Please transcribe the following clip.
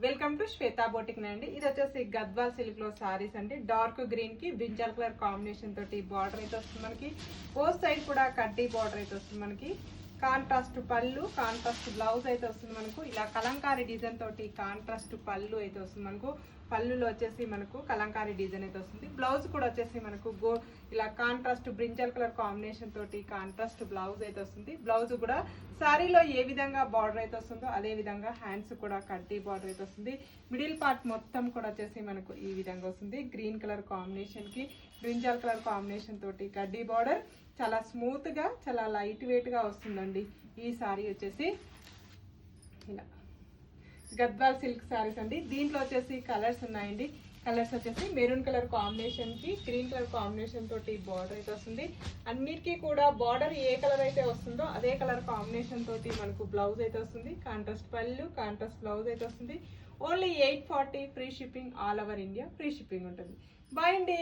Welcome to Shweta boutique అండి. ఇది వచ్చేసి గద్వాల్ సిల్క్ లో సారీస్ అండి. డార్క్ గ్రీన్ కి బ్రింజాల్ కలర్ కాంబినేషన్ తోటి బార్డర్ అయితే వస్తుంది మనకి. బోత్ సైడ్ కూడా కడ్డీ బార్డర్ అయితే వస్తుంది మనకి. కాంట్రాస్ట్ పళ్ళు, కాంట్రాస్ట్ బ్లౌజ్ అయితే వస్తుంది మనకు. ఇలా కలంకారీ డిజైన్ తోటి కాంట్రాస్ట్ పళ్ళు అయితే వస్తుంది మనకు. పళ్ళులో వచ్చేసి మనకు కలంకారీ డిజైన్ అయితే వస్తుంది. బ్లౌజ్ కూడా వచ్చేసి మనకు ఇలా కాంట్రాస్ట్ బ్రింజల్ కలర్ కాంబినేషన్ తోటి కాంట్రాస్ట్ బ్లౌజ్ అయితే వస్తుంది. బ్లౌజ్ కూడా సారీలో ఏ విధంగా బార్డర్ అయితే వస్తుందో అదే విధంగా హ్యాండ్స్ కూడా కడ్డీ బార్డర్ అయితే వస్తుంది. మిడిల్ పార్ట్ మొత్తం కూడా వచ్చేసి మనకు ఈ విధంగా వస్తుంది. గ్రీన్ కలర్ కాంబినేషన్ కి బ్రింజల్ కలర్ కాంబినేషన్ తోటి కడ్డీ బార్డర్. చాలా స్మూత్ గా, చాలా లైట్ వెయిట్ గా వస్తుందండి ఈ సారీ వచ్చేసి. ఇలా గద్వాల్ సిల్క్ సారీస్ అండి. దీంట్లో వచ్చేసి కలర్స్ ఉన్నాయండి. కలర్స్ వచ్చేసి మెరూన్ కలర్ కాంబినేషన్ కి గ్రీన్ కలర్ కాంబినేషన్ తోటి బార్డర్ అయితే వస్తుంది. అన్నిటికీ కూడా బార్డర్ ఏ కలర్ అయితే వస్తుందో అదే కలర్ కాంబినేషన్ తోటి మనకు బ్లౌజ్ అయితే వస్తుంది. కాంట్రాస్ట్ పళ్ళు, కాంట్రాస్ట్ బ్లౌజ్ అయితే వస్తుంది. Only 840 free shipping, all over India free shipping ఉంటుంది. బాయ్ అండి.